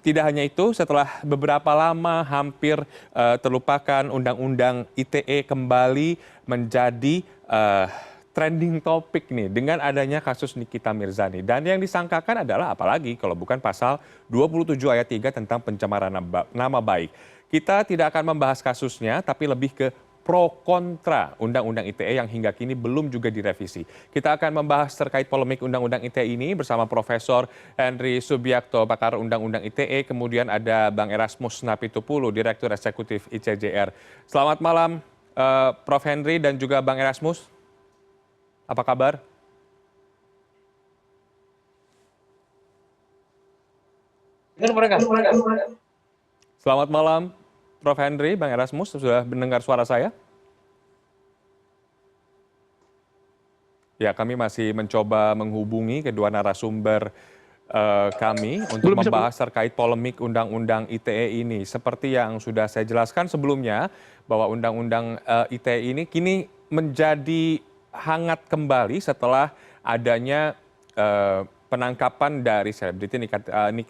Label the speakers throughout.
Speaker 1: tidak hanya itu, setelah beberapa lama hampir terlupakan, Undang-Undang ITE kembali menjadi trending topik nih dengan adanya kasus Nikita Mirzani. Dan yang disangkakan adalah apalagi kalau bukan pasal 27 ayat 3 tentang pencemaran nama baik. Kita tidak akan membahas kasusnya, tapi lebih ke pro kontra Undang-Undang ITE yang hingga kini belum juga direvisi. Kita akan membahas terkait polemik Undang-Undang ITE ini bersama Profesor Henry Subiakto, pakar Undang-Undang ITE, kemudian ada Bang Erasmus Napitupulu, Direktur Eksekutif ICJR. Selamat malam, Prof. Henry dan juga Bang Erasmus. Apa kabar? Selamat malam, Prof. Henry, Bang Erasmus, sudah mendengar suara saya? Ya, kami masih mencoba menghubungi kedua narasumber kami untuk membahas terkait polemik Undang-Undang ITE ini. Seperti yang sudah saya jelaskan sebelumnya, bahwa Undang-Undang ITE ini kini menjadi hangat kembali setelah adanya penangkapan dari selebriti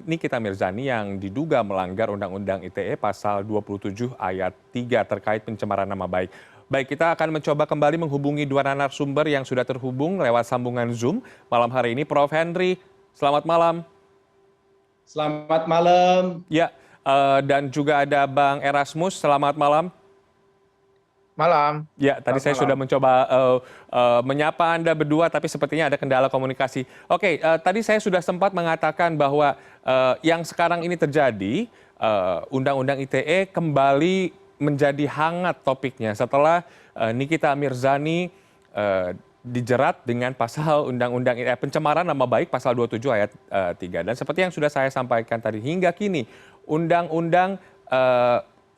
Speaker 1: Nikita Mirzani yang diduga melanggar Undang-Undang ITE pasal 27 ayat 3 terkait pencemaran nama baik. Baik, kita akan mencoba kembali menghubungi dua narasumber yang sudah terhubung lewat sambungan Zoom malam hari ini. Prof. Henry, selamat malam.
Speaker 2: Selamat malam.
Speaker 1: Ya, dan juga ada Bang Erasmus, selamat malam.
Speaker 2: Malam.
Speaker 1: Ya, tadi saya sudah mencoba menyapa Anda berdua, tapi sepertinya ada kendala komunikasi. Oke, tadi saya sudah sempat mengatakan bahwa yang sekarang ini terjadi, Undang-Undang ITE kembali menjadi hangat topiknya setelah Nikita Mirzani dijerat dengan pasal Undang-Undang pencemaran nama baik pasal 27 ayat 3. Dan seperti yang sudah saya sampaikan tadi, hingga kini Undang-Undang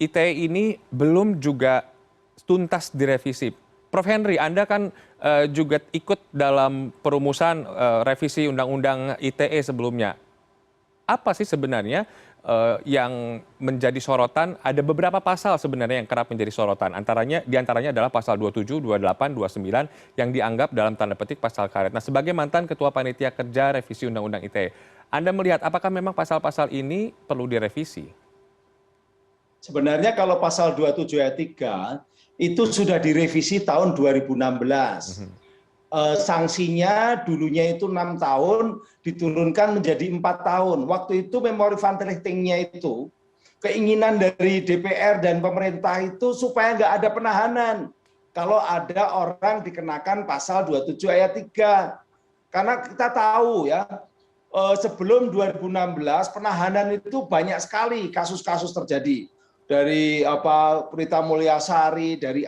Speaker 1: ITE ini belum juga tuntas direvisi. Prof. Henry, Anda kan juga ikut dalam perumusan revisi Undang-Undang ITE sebelumnya. Apa sih sebenarnya yang menjadi sorotan? Ada beberapa pasal sebenarnya yang kerap menjadi sorotan. Diantaranya adalah pasal 27, 28, 29 yang dianggap dalam tanda petik pasal karet. Nah, sebagai mantan Ketua Panitia Kerja Revisi Undang-Undang ITE, Anda melihat apakah memang pasal-pasal ini perlu direvisi?
Speaker 2: Sebenarnya kalau pasal 27 ayat 3 itu sudah direvisi tahun 2016. Sanksinya dulunya itu 6 tahun, diturunkan menjadi 4 tahun. Waktu itu memori van Trichting-nya itu, keinginan dari DPR dan pemerintah itu supaya nggak ada penahanan. Kalau ada orang dikenakan pasal 27 ayat 3. Karena kita tahu ya, sebelum 2016 penahanan itu banyak sekali kasus-kasus terjadi. Dari Prita Mulyasari, dari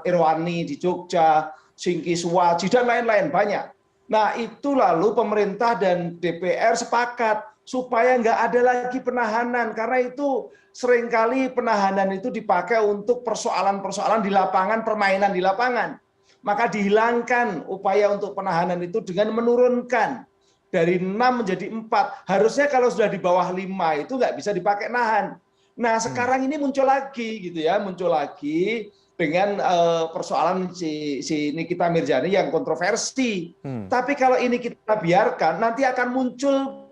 Speaker 2: Irwani di Jogja, Singki Suwaji, dan lain-lain banyak. Nah, itu lalu pemerintah dan DPR sepakat supaya nggak ada lagi penahanan, karena itu seringkali penahanan itu dipakai untuk persoalan-persoalan di lapangan, permainan di lapangan. Maka dihilangkan upaya untuk penahanan itu dengan menurunkan dari 6 menjadi 4. Harusnya kalau sudah di bawah 5 itu nggak bisa dipakai nahan. Nah, sekarang ini muncul lagi gitu ya, muncul lagi dengan persoalan si Nikita Mirzani yang kontroversi. Tapi kalau ini kita biarkan, nanti akan muncul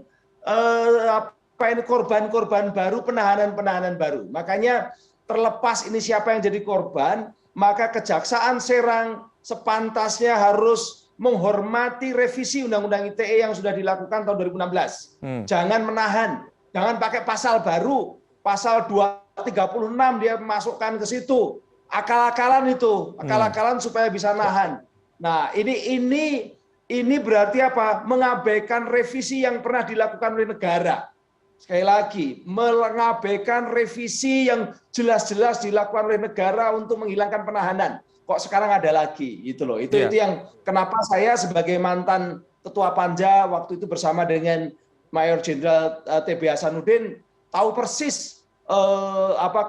Speaker 2: korban-korban baru, penahanan-penahanan baru. Makanya terlepas ini siapa yang jadi korban, maka Kejaksaan Serang sepantasnya harus menghormati revisi Undang-Undang ITE yang sudah dilakukan tahun 2016. Jangan menahan, jangan pakai pasal baru. Pasal 236 dia masukkan ke situ. Akal-akalan itu, akal-akalan supaya bisa nahan. Nah, ini berarti apa? Mengabaikan revisi yang pernah dilakukan oleh negara. Sekali lagi, mengabaikan revisi yang jelas-jelas dilakukan oleh negara untuk menghilangkan penahanan. Kok sekarang ada lagi, gitu loh. Itu yang kenapa saya sebagai mantan Ketua Panja waktu itu bersama dengan Mayor Jenderal TB Hasanuddin tahu persis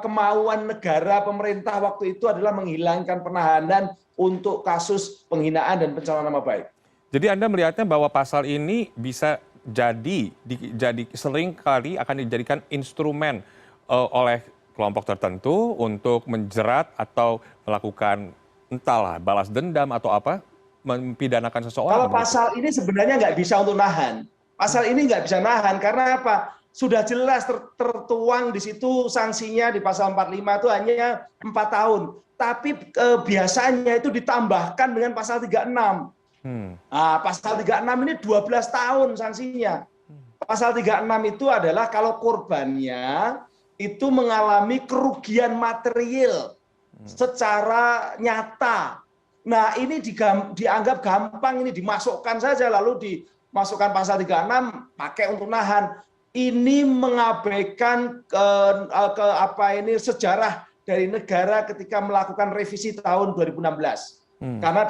Speaker 2: kemauan negara pemerintah waktu itu adalah menghilangkan penahanan untuk kasus penghinaan dan pencemaran nama baik.
Speaker 1: Jadi Anda melihatnya bahwa pasal ini bisa jadi sering kali akan dijadikan instrumen oleh kelompok tertentu untuk menjerat atau melakukan entahlah balas dendam atau apa, mempidanakan seseorang.
Speaker 2: Kalau pasal ini sebenarnya nggak bisa untuk nahan. Pasal ini nggak bisa nahan karena apa? sudah jelas tertuang di situ sanksinya di pasal 45 itu hanya 4 tahun. Tapi biasanya itu ditambahkan dengan pasal 36. Nah, pasal 36 ini 12 tahun sanksinya. Pasal 36 itu adalah kalau korbannya itu mengalami kerugian material secara nyata. Nah, ini dianggap gampang, ini dimasukkan saja lalu dimasukkan pasal 36 pakai untuk nahan. Ini mengabaikan sejarah dari negara ketika melakukan revisi tahun 2016. Karena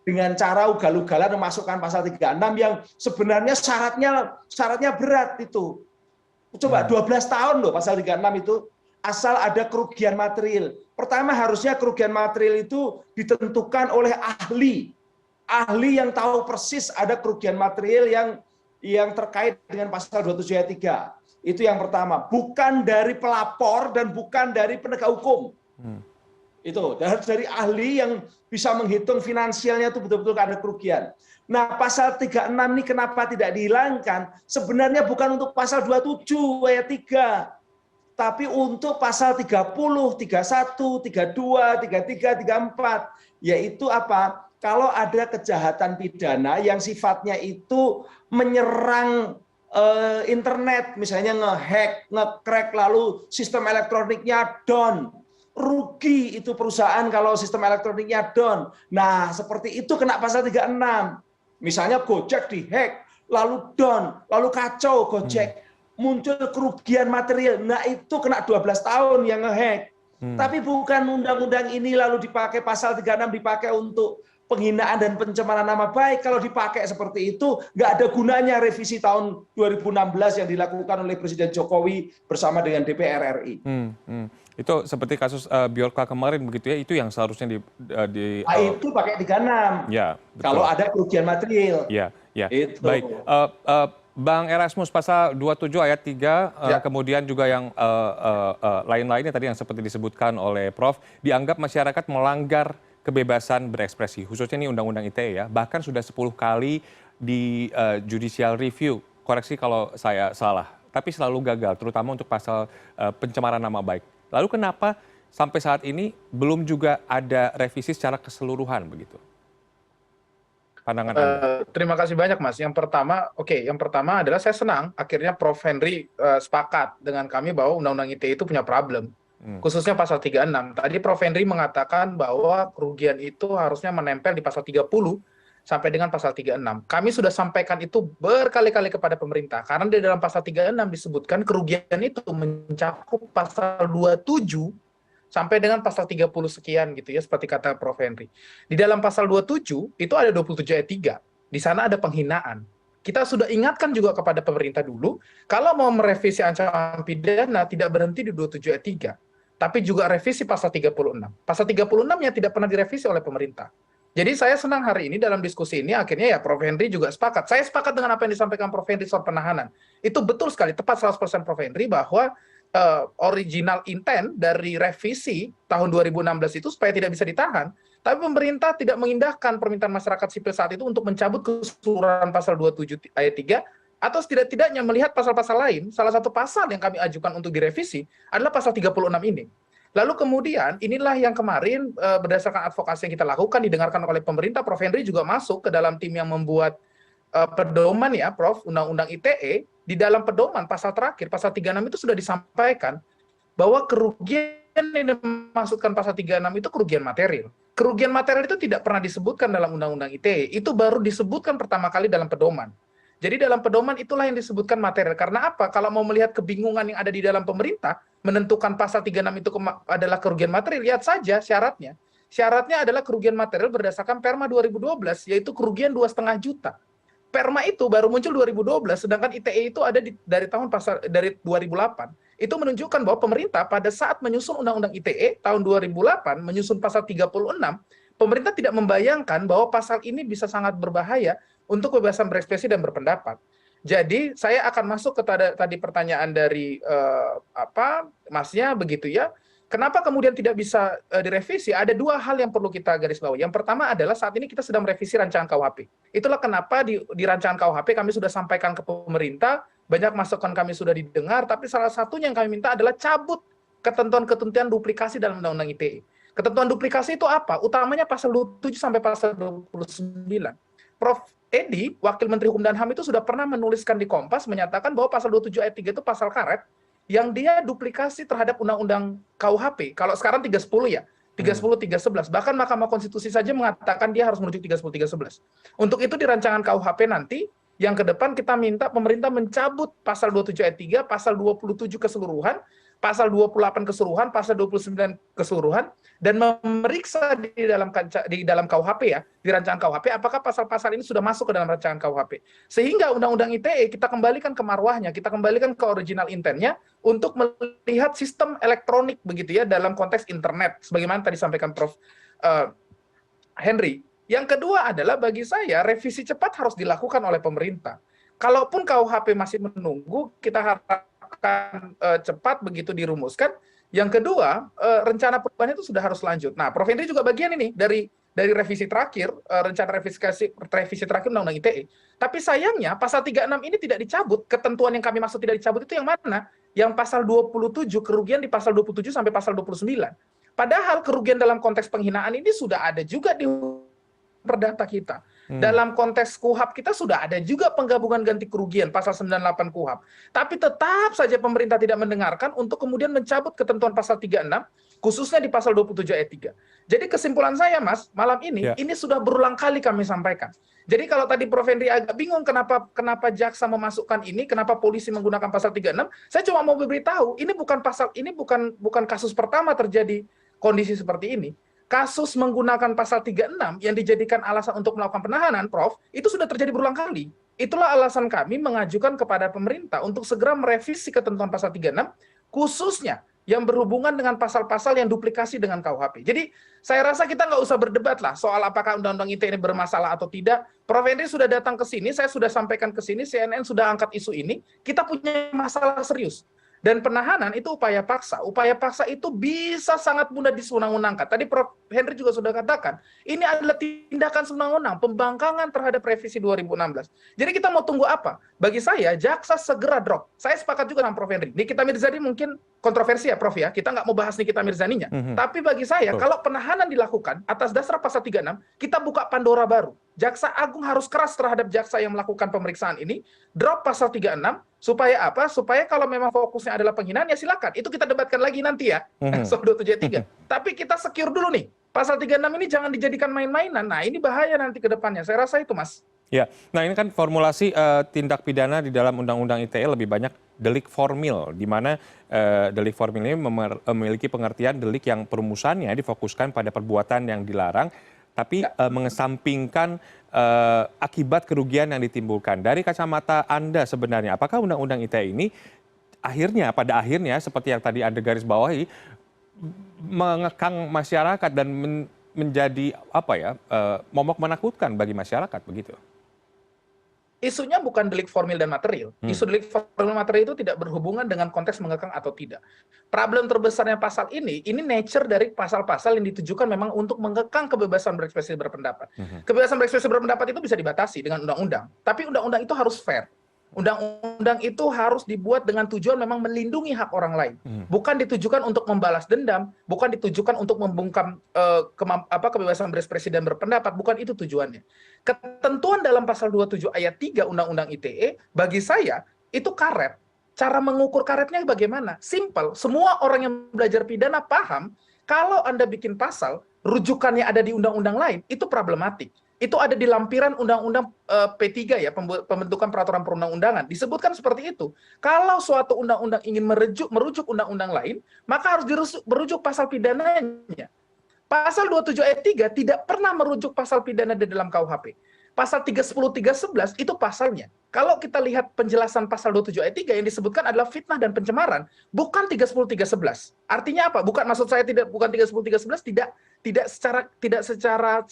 Speaker 2: dengan cara ugal-ugalan memasukkan pasal 36 yang sebenarnya syaratnya berat itu. Coba 12 tahun loh pasal 36 itu, asal ada kerugian material. Pertama harusnya kerugian material itu ditentukan oleh ahli yang tahu persis ada kerugian material yang terkait dengan pasal 27 ayat 3. Itu yang pertama, bukan dari pelapor dan bukan dari penegak hukum. Itu dari ahli yang bisa menghitung finansialnya itu betul-betul ada kerugian. Nah, pasal 36 ini kenapa tidak dihilangkan? Sebenarnya bukan untuk pasal 27 ayat 3, tapi untuk pasal 30, 31, 32, 33, 34, yaitu apa? Kalau ada kejahatan pidana yang sifatnya itu menyerang internet, misalnya ngehack, nge-crack, lalu sistem elektroniknya down, rugi itu perusahaan kalau sistem elektroniknya down. Nah, seperti itu kena pasal 36. Misalnya Gojek dihack, lalu down, lalu kacau Gojek, muncul kerugian material. Nah, itu kena 12 tahun yang ngehack. Tapi bukan undang-undang ini lalu dipakai pasal 36 dipakai untuk penghinaan dan pencemaran nama baik. Kalau dipakai seperti itu, nggak ada gunanya revisi tahun 2016 yang dilakukan oleh Presiden Jokowi bersama dengan DPR RI.
Speaker 1: Itu seperti kasus Bjorka kemarin begitu ya, itu yang seharusnya
Speaker 2: itu pakai 36.
Speaker 1: Ya, betul.
Speaker 2: Kalau ada kerugian material.
Speaker 1: Ya.
Speaker 2: Itu.
Speaker 1: Baik. Bang Erasmus, pasal 27 ayat 3, kemudian juga yang lain-lainnya tadi yang seperti disebutkan oleh Prof, dianggap masyarakat melanggar kebebasan berekspresi, khususnya ini Undang-Undang ITE ya, bahkan sudah 10 kali di judicial review, koreksi kalau saya salah, tapi selalu gagal, terutama untuk pasal pencemaran nama baik. Lalu kenapa sampai saat ini belum juga ada revisi secara keseluruhan begitu? Pandangan Anda.
Speaker 3: Terima kasih banyak, Mas. Yang pertama adalah saya senang akhirnya Prof. Henry sepakat dengan kami bahwa Undang-Undang ITE itu punya problem. Khususnya pasal 36. Tadi Prof. Henry mengatakan bahwa kerugian itu harusnya menempel di pasal 30 sampai dengan pasal 36. Kami sudah sampaikan itu berkali-kali kepada pemerintah, karena di dalam pasal 36 disebutkan kerugian itu mencakup pasal 27 sampai dengan pasal 30 sekian gitu ya, seperti kata Prof. Henry. Di dalam pasal 27 itu ada 27 ayat 3. Di sana ada penghinaan. Kita sudah ingatkan juga kepada pemerintah dulu, kalau mau merevisi ancaman pidana tidak berhenti di 27 ayat 3, tapi juga revisi pasal 36. Pasal 36-nya tidak pernah direvisi oleh pemerintah. Jadi saya senang hari ini dalam diskusi ini akhirnya ya Prof. Henry juga sepakat. Saya sepakat dengan apa yang disampaikan Prof. Henry soal penahanan. Itu betul sekali, tepat 100% Prof. Henry bahwa original intent dari revisi tahun 2016 itu supaya tidak bisa ditahan. Tapi pemerintah tidak mengindahkan permintaan masyarakat sipil saat itu untuk mencabut keseluruhan pasal 27 ayat 3, atau setidak-tidaknya melihat pasal-pasal lain. Salah satu pasal yang kami ajukan untuk direvisi adalah pasal 36 ini. Lalu kemudian inilah yang kemarin berdasarkan advokasi yang kita lakukan didengarkan oleh pemerintah. Prof. Henry juga masuk ke dalam tim yang membuat pedoman ya Prof, Undang-Undang ITE. Di dalam pedoman pasal terakhir, pasal 36 itu sudah disampaikan bahwa kerugian yang dimaksudkan pasal 36 itu kerugian material. Kerugian material itu tidak pernah disebutkan dalam Undang-Undang ITE, itu baru disebutkan pertama kali dalam pedoman. Jadi dalam pedoman itulah yang disebutkan material. Karena apa? Kalau mau melihat kebingungan yang ada di dalam pemerintah, menentukan pasal 36 itu adalah kerugian material, lihat saja syaratnya. Syaratnya adalah kerugian material berdasarkan Perma 2012, yaitu kerugian 2,5 juta. Perma itu baru muncul 2012, sedangkan ITE itu ada dari 2008. Itu menunjukkan bahwa pemerintah pada saat menyusun Undang-Undang ITE tahun 2008, menyusun pasal 36, pemerintah tidak membayangkan bahwa pasal ini bisa sangat berbahaya untuk kebebasan berekspresi dan berpendapat. Jadi saya akan masuk ke tadi pertanyaan dari Masnya begitu ya. Kenapa kemudian tidak bisa direvisi? Ada dua hal yang perlu kita garis bawahi. Yang pertama adalah saat ini kita sedang merevisi rancangan KUHP. Itulah kenapa di rancangan KUHP kami sudah sampaikan ke pemerintah banyak masukan kami sudah didengar, tapi salah satunya yang kami minta adalah cabut ketentuan-ketentuan duplikasi dalam Undang-Undang ITE. Ketentuan duplikasi itu apa? Utamanya pasal 27 sampai pasal 29. Prof. Edi, Wakil Menteri Hukum dan HAM itu sudah pernah menuliskan di Kompas menyatakan bahwa pasal 27 ayat 3 itu pasal karet yang dia duplikasi terhadap Undang-Undang KUHP. Kalau sekarang 310 ya, 310, 311. Bahkan Mahkamah Konstitusi saja mengatakan dia harus merujuk 310, 311. Untuk itu di rancangan KUHP nanti, yang ke depan kita minta pemerintah mencabut pasal 27 ayat 3, pasal 27 keseluruhan, pasal 28 keseluruhan, pasal 29 keseluruhan, dan memeriksa di dalam KUHP ya, di rancangan KUHP, apakah pasal-pasal ini sudah masuk ke dalam rancangan KUHP. Sehingga Undang-Undang ITE kita kembalikan ke marwahnya, kita kembalikan ke original intentnya untuk melihat sistem elektronik begitu ya dalam konteks internet, sebagaimana tadi sampaikan Prof. Henry. Yang kedua adalah bagi saya revisi cepat harus dilakukan oleh pemerintah. Kalaupun KUHP masih menunggu, kita harapkan cepat begitu dirumuskan. Yang kedua, rencana perubahan itu sudah harus lanjut. Nah, Prof. Henry juga bagian ini dari revisi terakhir, rencana revisi terakhir Undang-Undang ITE. Tapi sayangnya pasal 36 ini tidak dicabut. Ketentuan yang kami maksud tidak dicabut itu yang mana? Yang pasal 27, kerugian di pasal 27 sampai pasal 29. Padahal kerugian dalam konteks penghinaan ini sudah ada juga di perdata kita. Dalam konteks KUHP kita sudah ada juga penggabungan ganti kerugian pasal 98 KUHP. Tapi tetap saja pemerintah tidak mendengarkan untuk kemudian mencabut ketentuan pasal 36 khususnya di pasal 27 ayat 3. Jadi kesimpulan saya Mas, malam ini ini sudah berulang kali kami sampaikan. Jadi kalau tadi Prof. Henry agak bingung kenapa jaksa memasukkan ini, kenapa polisi menggunakan pasal 36, saya cuma mau beritahu, ini bukan kasus pertama terjadi kondisi seperti ini. Kasus menggunakan pasal 36 yang dijadikan alasan untuk melakukan penahanan, Prof, itu sudah terjadi berulang kali. Itulah alasan kami mengajukan kepada pemerintah untuk segera merevisi ketentuan pasal 36, khususnya yang berhubungan dengan pasal-pasal yang duplikasi dengan KUHP. Jadi, saya rasa kita nggak usah berdebat lah soal apakah Undang-Undang ITE ini bermasalah atau tidak. Prof. Henry sudah datang ke sini, saya sudah sampaikan ke sini, CNN sudah angkat isu ini, kita punya masalah serius. Dan penahanan itu upaya paksa. Upaya paksa itu bisa sangat mudah disewenang-wenangkan. Tadi Prof. Henry juga sudah katakan, ini adalah tindakan sewenang-wenang, pembangkangan terhadap revisi 2016. Jadi kita mau tunggu apa? Bagi saya, jaksa segera drop. Saya sepakat juga dengan Prof. Henry. Nikita Mirzani mungkin kontroversi ya, Prof. ya. Kita nggak mau bahas Nikita Mirzaninya. Tapi bagi saya, kalau penahanan dilakukan atas dasar pasal 36, kita buka Pandora baru. Jaksa Agung harus keras terhadap jaksa yang melakukan pemeriksaan ini, drop pasal 36, supaya apa? Supaya kalau memang fokusnya adalah penghinaan, ya silakan. Itu kita debatkan lagi nanti ya, soal 273. Tapi kita secure dulu nih, pasal 36 ini jangan dijadikan main-mainan. Nah ini bahaya nanti ke depannya, saya rasa itu Mas.
Speaker 1: Ya, nah ini kan formulasi tindak pidana di dalam Undang-Undang ITE lebih banyak delik formil, di mana delik formil ini memiliki pengertian delik yang perumusannya difokuskan pada perbuatan yang dilarang, tapi mengesampingkan akibat kerugian yang ditimbulkan. Dari kacamata Anda sebenarnya, apakah Undang-Undang ITE ini pada akhirnya seperti yang tadi Anda garis bawahi, mengekang masyarakat dan menjadi momok menakutkan bagi masyarakat begitu?
Speaker 3: Isunya bukan delik formil dan material. Isu delik formil material itu tidak berhubungan dengan konteks mengekang atau tidak. Problem terbesarnya pasal ini nature dari pasal-pasal yang ditujukan memang untuk mengekang kebebasan berekspresi berpendapat. Kebebasan berekspresi berpendapat itu bisa dibatasi dengan undang-undang. Tapi undang-undang itu harus fair. Undang-undang itu harus dibuat dengan tujuan memang melindungi hak orang lain. Bukan ditujukan untuk membalas dendam, bukan ditujukan untuk membungkam kebebasan berekspresi dan berpendapat, bukan itu tujuannya. Ketentuan dalam pasal 27 ayat 3 Undang-Undang ITE, bagi saya, itu karet. Cara mengukur karetnya bagaimana? Simple. Semua orang yang belajar pidana paham, kalau Anda bikin pasal, rujukannya ada di undang-undang lain, itu problematik. Itu ada di lampiran Undang-Undang P3 ya, pembentukan peraturan perundang-undangan. Disebutkan seperti itu. Kalau suatu undang-undang ingin merujuk undang-undang lain, maka harus merujuk pasal pidananya. Pasal 27 ayat 3 tidak pernah merujuk pasal pidana di dalam KUHP. Pasal 310, 311 itu pasalnya. Kalau kita lihat penjelasan pasal 27 ayat 3 yang disebutkan adalah fitnah dan pencemaran, bukan 310, 311. Artinya apa? Bukan maksud saya bukan 310, 311 tidak secara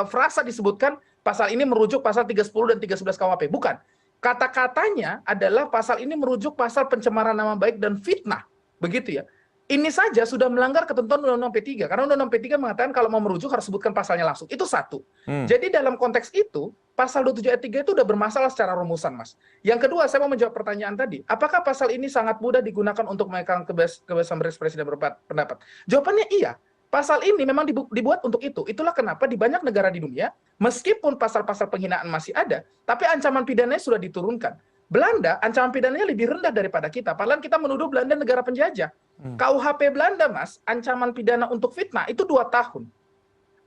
Speaker 3: frasa disebutkan pasal ini merujuk pasal 310 dan 311 KUHP. Bukan. Kata-katanya adalah pasal ini merujuk pasal pencemaran nama baik dan fitnah. Begitu ya. Ini saja sudah melanggar ketentuan Undang-Undang P3, karena Undang-Undang P3 mengatakan kalau mau merujuk harus sebutkan pasalnya langsung. Itu satu. Jadi dalam konteks itu, pasal 27 ayat 3 itu udah bermasalah secara rumusan, Mas. Yang kedua, saya mau menjawab pertanyaan tadi. Apakah pasal ini sangat mudah digunakan untuk menegakkan kebebasan berekspresi dan berpendapat? Jawabannya iya. Pasal ini memang dibuat untuk itu. Itulah kenapa di banyak negara di dunia, meskipun pasal-pasal penghinaan masih ada, tapi ancaman pidananya sudah diturunkan. Belanda, ancaman pidananya lebih rendah daripada kita. Padahal kita menuduh Belanda negara penjajah. KUHP Belanda, Mas, ancaman pidana untuk fitnah itu 2 tahun.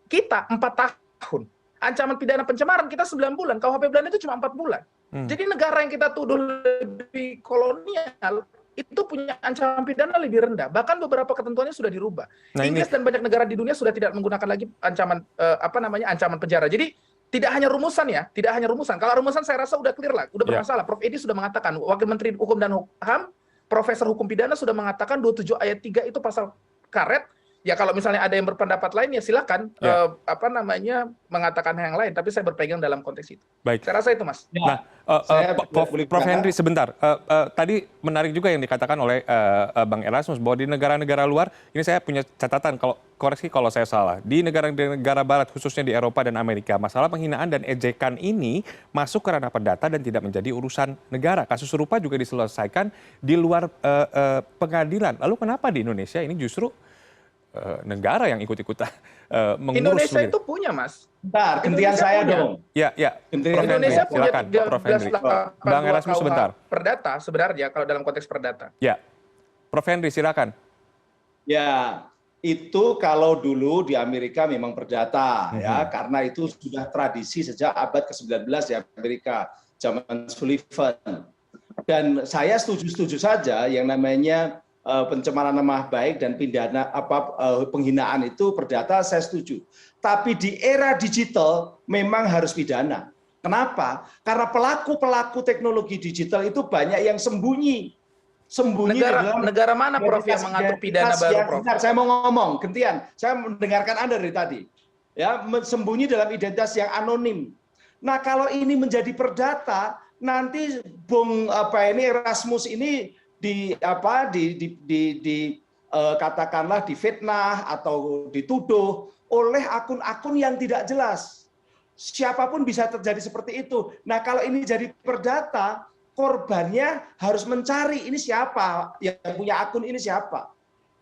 Speaker 3: Kita 4 tahun. Ancaman pidana pencemaran kita 9 bulan. KUHP Belanda itu cuma 4 bulan. Jadi negara yang kita tuduh lebih kolonial, itu punya ancaman pidana lebih rendah. Bahkan beberapa ketentuannya sudah dirubah. Inggris dan banyak negara di dunia sudah tidak menggunakan lagi ancaman ancaman penjara. Jadi tidak hanya rumusan ya, tidak hanya rumusan. Kalau rumusan saya rasa udah clear lah, udah bermasalah. Prof Edi sudah mengatakan, Wakil Menteri Hukum dan HAM, Profesor Hukum Pidana sudah mengatakan 27 ayat 3 itu pasal karet. Ya kalau misalnya ada yang berpendapat lain ya silakan mengatakan yang lain, tapi saya berpegang dalam konteks itu.
Speaker 1: Baik.
Speaker 3: Saya rasa itu, Mas.
Speaker 1: Nah, Prof Henry sebentar. Tadi menarik juga yang dikatakan oleh Bang Erasmus bahwa di negara-negara luar, ini saya punya catatan, koreksi kalau saya salah. Di negara-negara barat khususnya di Eropa dan Amerika, masalah penghinaan dan ejekan ini masuk ke ranah perdata dan tidak menjadi urusan negara. Kasus serupa juga diselesaikan di luar pengadilan. Lalu kenapa di Indonesia ini justru negara yang ikut-ikutan mengurus?
Speaker 3: Indonesia itu punya, Mas.
Speaker 2: Bentar, gantian saya punya. Dong.
Speaker 1: Ya.
Speaker 3: Indonesia punya
Speaker 1: silakan, Prof Henry. Bang Erasmus sebentar.
Speaker 3: Perdata sebenarnya kalau dalam konteks perdata.
Speaker 1: Ya, Prof Henry silakan.
Speaker 2: Ya, itu kalau dulu di Amerika memang perdata ya, karena itu sudah tradisi sejak abad ke-19 di Amerika, zaman Sullivan. Dan saya setuju saja yang namanya pencemaran nama baik dan penghinaan itu perdata, saya setuju. Tapi di era digital memang harus pidana. Kenapa? Karena pelaku-pelaku teknologi digital itu banyak yang sembunyi
Speaker 3: negara mana, Prof, yang mengatur pidana baru, Prof?
Speaker 2: Saya mau ngomong, gantian. Saya mendengarkan Anda dari tadi. Ya, sembunyi dalam identitas yang anonim. Nah, kalau ini menjadi perdata, nanti Bung Erasmus ini katakanlah difitnah atau dituduh oleh akun-akun yang tidak jelas. Siapapun bisa terjadi seperti itu. Nah, kalau ini jadi perdata, korbannya harus mencari ini siapa, yang punya akun ini siapa.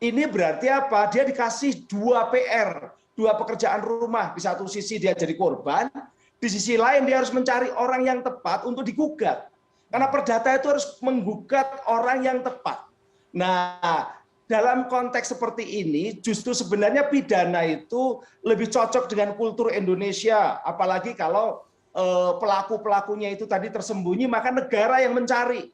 Speaker 2: Ini berarti apa? Dia dikasih 2 PR, 2 pekerjaan rumah. Di satu sisi dia jadi korban, di sisi lain dia harus mencari orang yang tepat untuk digugat. Karena perdata itu harus menggugat orang yang tepat. Nah, dalam konteks seperti ini, justru sebenarnya pidana itu lebih cocok dengan kultur Indonesia. Apalagi kalau pelaku-pelakunya itu tadi tersembunyi, maka negara yang mencari.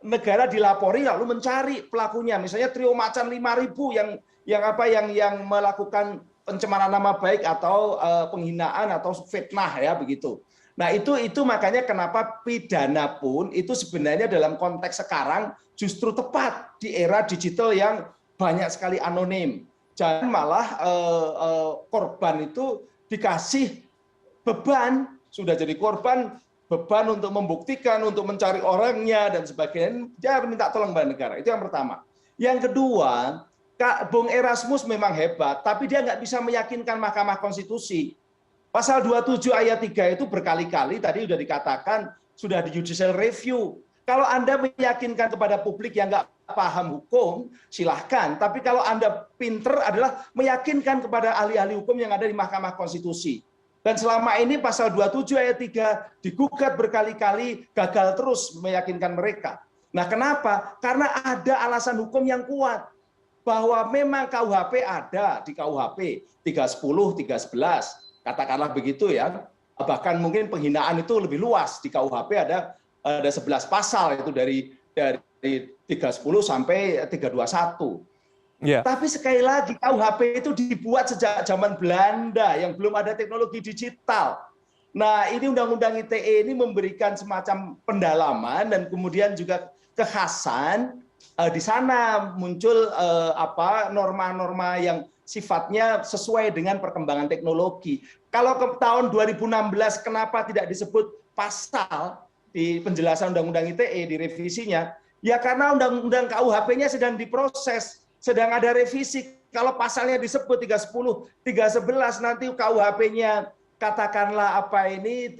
Speaker 2: Negara dilapori lalu mencari pelakunya. Misalnya trio macan 5.000 yang melakukan pencemaran nama baik atau penghinaan atau fitnah ya begitu. Nah, itu makanya kenapa pidana pun itu sebenarnya dalam konteks sekarang justru tepat di era digital yang banyak sekali anonim. Jangan malah korban itu dikasih beban, sudah jadi korban, beban untuk membuktikan, untuk mencari orangnya dan sebagainya. Dia harus minta tolong pada negara. Itu yang pertama. Yang kedua, Bung Erasmus memang hebat, tapi dia nggak bisa meyakinkan Mahkamah Konstitusi. Pasal 27 ayat 3 itu berkali-kali tadi sudah dikatakan sudah di judicial review. Kalau Anda meyakinkan kepada publik yang nggak paham hukum, silahkan. Tapi kalau Anda pinter adalah meyakinkan kepada ahli-ahli hukum yang ada di Mahkamah Konstitusi. Dan selama ini pasal 27 ayat 3 digugat berkali-kali, gagal terus meyakinkan mereka. Nah, kenapa? Karena ada alasan hukum yang kuat. Bahwa memang KUHP ada di KUHP 310, 311. Katakanlah begitu ya, bahkan mungkin penghinaan itu lebih luas. Di KUHP ada 11 pasal itu dari 310 sampai 321. Yeah. Tapi sekali lagi KUHP itu dibuat sejak zaman Belanda yang belum ada teknologi digital. Nah, ini Undang-Undang ITE ini memberikan semacam pendalaman dan kemudian juga kekhasan. Di sana muncul norma-norma yang sifatnya sesuai dengan perkembangan teknologi. Kalau ke tahun 2016 kenapa tidak disebut pasal di penjelasan Undang-Undang ITE di revisinya? Ya karena Undang-Undang KUHP-nya sedang diproses. sedang ada revisi. Kalau pasalnya disebut 310, 311 nanti KUHP-nya katakanlah apa ini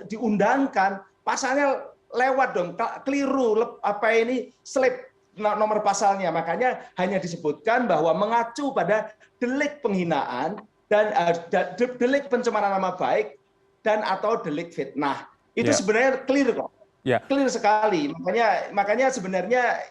Speaker 2: diundangkan, pasalnya lewat dong, keliru apa ini slip nomor pasalnya. Makanya hanya disebutkan bahwa mengacu pada delik penghinaan dan delik pencemaran nama baik dan atau delik fitnah. Itu sebenarnya clear kok. Clear sekali. Makanya sebenarnya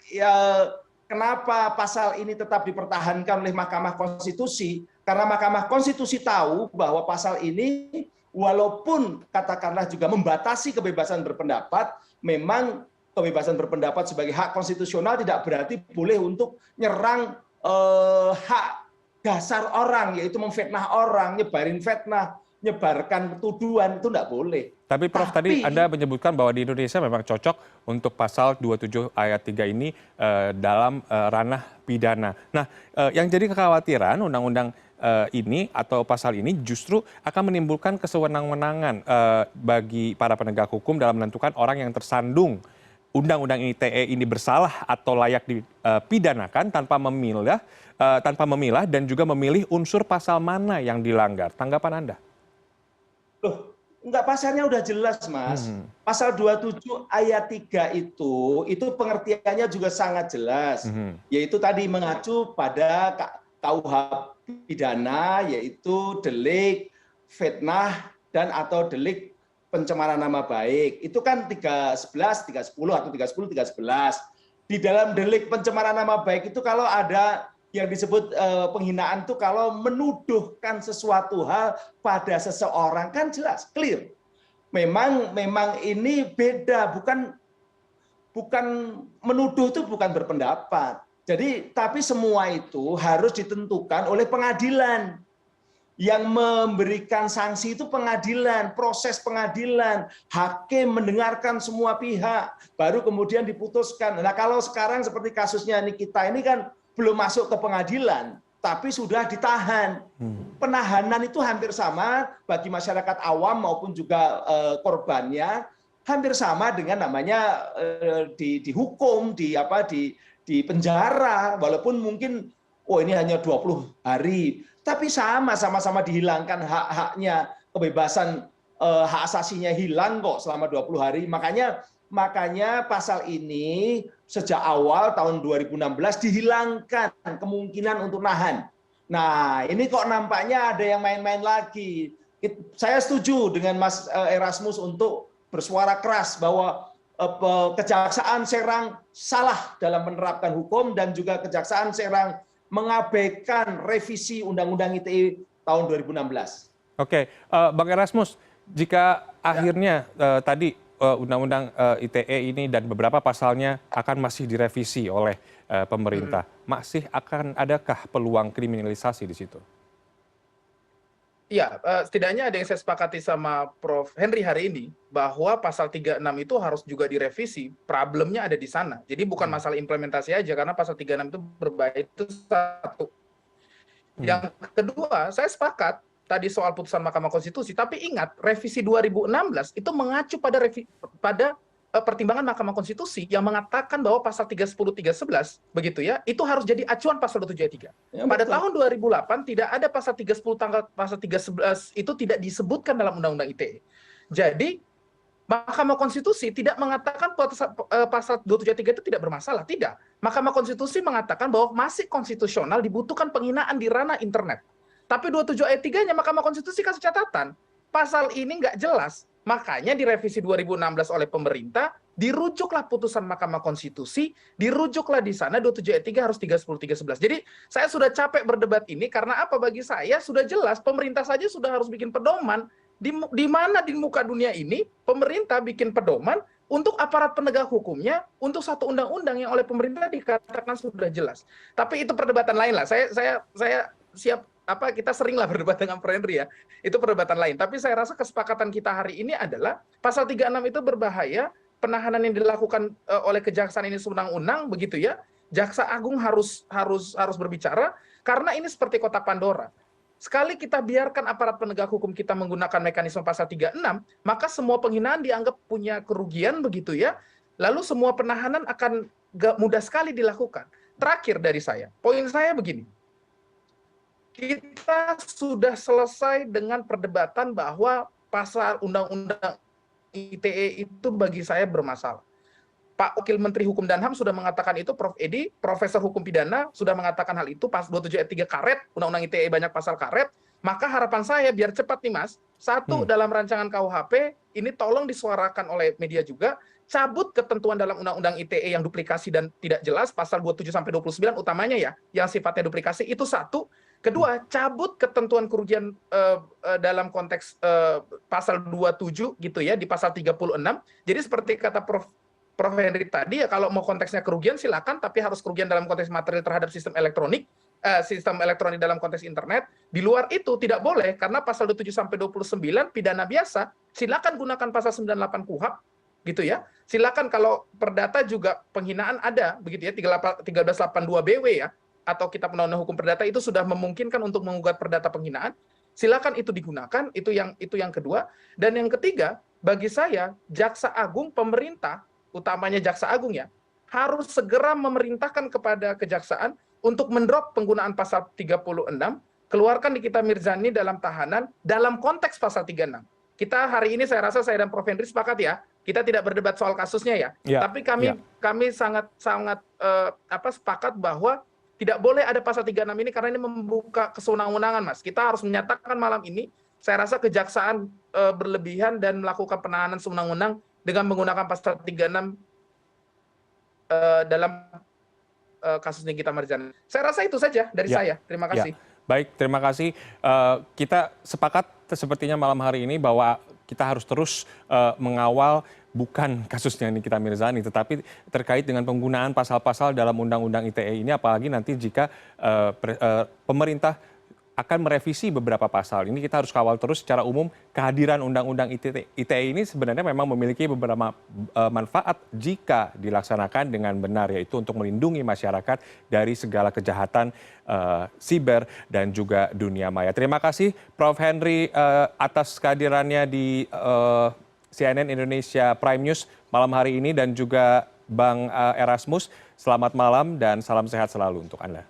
Speaker 2: kenapa pasal ini tetap dipertahankan oleh Mahkamah Konstitusi? Karena Mahkamah Konstitusi tahu bahwa pasal ini walaupun katakanlah juga membatasi kebebasan berpendapat, memang kebebasan berpendapat sebagai hak konstitusional tidak berarti boleh untuk nyerang hak dasar orang, yaitu memfitnah orang, nyebarin fitnah, nyebarkan tuduhan, itu tidak boleh.
Speaker 1: Tapi Prof, tadi Anda menyebutkan bahwa di Indonesia memang cocok untuk pasal 27 ayat 3 ini dalam ranah pidana. Nah, yang jadi kekhawatiran undang-undang ini atau pasal ini justru akan menimbulkan kesewenang-wenangan bagi para penegak hukum dalam menentukan orang yang tersandung undang-undang ITE ini bersalah atau layak dipidanakan tanpa memilah dan juga memilih unsur pasal mana yang dilanggar. Tanggapan Anda?
Speaker 2: Loh, enggak, pasalnya udah jelas, Mas. Pasal 27 ayat 3 itu pengertiannya juga sangat jelas. Yaitu tadi mengacu pada KUH pidana, yaitu delik fitnah dan atau delik pencemaran nama baik. Itu kan 311, 310 atau 310, 311. Di dalam delik pencemaran nama baik itu kalau ada yang disebut penghinaan itu kalau menuduhkan sesuatu hal pada seseorang, kan jelas, clear. Memang ini beda, bukan menuduh itu bukan berpendapat. Jadi tapi semua itu harus ditentukan oleh pengadilan. Yang memberikan sanksi itu pengadilan, proses pengadilan, hakim mendengarkan semua pihak, baru kemudian diputuskan. Nah, kalau sekarang seperti kasusnya Nikita ini kan belum masuk ke pengadilan, tapi sudah ditahan. Penahanan itu hampir sama bagi masyarakat awam maupun juga korbannya, hampir sama dengan namanya dihukum, di penjara, walaupun mungkin ini hanya 20 hari, tapi sama-sama dihilangkan hak-haknya, kebebasan hak asasinya hilang kok selama 20 hari. Makanya pasal ini sejak awal tahun 2016 dihilangkan kemungkinan untuk nahan. Nah, ini kok nampaknya ada yang main-main lagi. Saya setuju dengan Mas Erasmus untuk bersuara keras bahwa Kejaksaan Serang salah dalam menerapkan hukum dan juga Kejaksaan Serang mengabaikan revisi Undang-Undang ITE tahun 2016.
Speaker 1: Oke, Bang Erasmus, jika akhirnya tadi Undang-Undang ITE ini dan beberapa pasalnya akan masih direvisi oleh pemerintah, masih akan adakah peluang kriminalisasi di situ?
Speaker 3: Iya, setidaknya ada yang saya sepakati sama Prof. Henry hari ini, bahwa pasal 36 itu harus juga direvisi, problemnya ada di sana. Jadi bukan masalah implementasi aja, karena pasal 36 itu berbahaya, itu satu. Yang kedua, saya sepakat tadi soal putusan Mahkamah Konstitusi, tapi ingat, revisi 2016 itu mengacu pada pertimbangan Mahkamah Konstitusi yang mengatakan bahwa pasal 310, 311 begitu ya, itu harus jadi acuan pasal 27 ayat 3. Pada tahun 2008 tidak ada pasal 310 tanggal pasal 311 itu tidak disebutkan dalam Undang-Undang ITE. Jadi Mahkamah Konstitusi tidak mengatakan pasal 27 ayat 3 itu tidak bermasalah, tidak. Mahkamah Konstitusi mengatakan bahwa masih konstitusional dibutuhkan penghinaan di ranah internet. Tapi 27 ayat 3-nya Mahkamah Konstitusi kasih catatan, pasal ini nggak jelas. Makanya direvisi 2016 oleh pemerintah, dirujuklah putusan Mahkamah Konstitusi, dirujuklah di sana 27 ayat 3 harus 310, 311. Jadi saya sudah capek berdebat ini karena apa, bagi saya sudah jelas pemerintah saja sudah harus bikin pedoman di mana di muka dunia ini pemerintah bikin pedoman untuk aparat penegak hukumnya untuk satu undang-undang yang oleh pemerintah dikatakan sudah jelas. Tapi itu perdebatan lain lah. Saya siap kita seringlah berdebat dengan Pak Henry ya, itu perdebatan lain. Tapi saya rasa kesepakatan kita hari ini adalah pasal 36 itu berbahaya, penahanan yang dilakukan oleh kejaksaan ini sewenang-wenang begitu ya. Jaksa Agung harus berbicara karena ini seperti kotak Pandora. Sekali kita biarkan aparat penegak hukum kita menggunakan mekanisme pasal 36, maka semua penghinaan dianggap punya kerugian begitu ya. Lalu semua penahanan akan mudah sekali dilakukan. terakhir dari saya, poin saya begini. Kita sudah selesai dengan perdebatan bahwa pasal undang-undang ITE itu bagi saya bermasalah. Pak Wakil Menteri Hukum dan HAM sudah mengatakan itu, Prof. Edi, Profesor Hukum Pidana sudah mengatakan hal itu, pas 27 ayat 3 karet, Undang-Undang ITE banyak pasal karet, maka harapan saya biar cepat nih Mas, satu dalam rancangan KUHP, ini tolong disuarakan oleh media juga, cabut ketentuan dalam Undang-Undang ITE yang duplikasi dan tidak jelas, pasal 27-29 utamanya ya, yang sifatnya duplikasi, itu satu. Kedua, cabut ketentuan kerugian dalam konteks pasal 27 gitu ya, di pasal 36. Jadi seperti kata Prof. Henry tadi, ya kalau mau konteksnya kerugian silakan, tapi harus kerugian dalam konteks material terhadap sistem elektronik dalam konteks internet. Di luar itu tidak boleh, karena pasal 27-29 pidana biasa, silakan gunakan pasal 98 KUHP, gitu ya. Silakan kalau perdata juga penghinaan ada, begitu ya, 1382 BW ya, atau Kitab Undang-Undang Hukum Perdata itu sudah memungkinkan untuk menggugat perdata penghinaan. Silakan itu digunakan, itu yang kedua. Dan yang ketiga, bagi saya, Jaksa Agung, pemerintah, utamanya Jaksa Agung ya, harus segera memerintahkan kepada Kejaksaan untuk mendrop penggunaan pasal 36, keluarkan Nikita Mirzani dalam tahanan dalam konteks pasal 36. Kita hari ini saya rasa saya dan Prof. Henry sepakat ya, kita tidak berdebat soal kasusnya ya, tapi kami sangat sepakat bahwa tidak boleh ada pasal 36 ini karena ini membuka kesewenang-wenangan, Mas. Kita harus menyatakan malam ini, saya rasa Kejaksaan berlebihan dan melakukan penahanan sewenang-wenang dengan menggunakan pasal 36 dalam kasus Nikita Mirzani. Saya rasa itu saja dari saya. Terima kasih.
Speaker 1: Baik, terima kasih. Kita sepakat sepertinya malam hari ini bahwa kita harus terus mengawal bukan kasusnya Nikita Mirzani, tetapi terkait dengan penggunaan pasal-pasal dalam Undang-Undang ITE ini, apalagi nanti jika pemerintah akan merevisi beberapa pasal. Ini kita harus kawal terus secara umum. Kehadiran Undang-Undang ITE ini sebenarnya memang memiliki beberapa manfaat jika dilaksanakan dengan benar, yaitu untuk melindungi masyarakat dari segala kejahatan siber dan juga dunia maya. Terima kasih Prof. Henry atas kehadirannya di CNN Indonesia Prime News malam hari ini, dan juga Bang Erasmus. Selamat malam dan salam sehat selalu untuk Anda.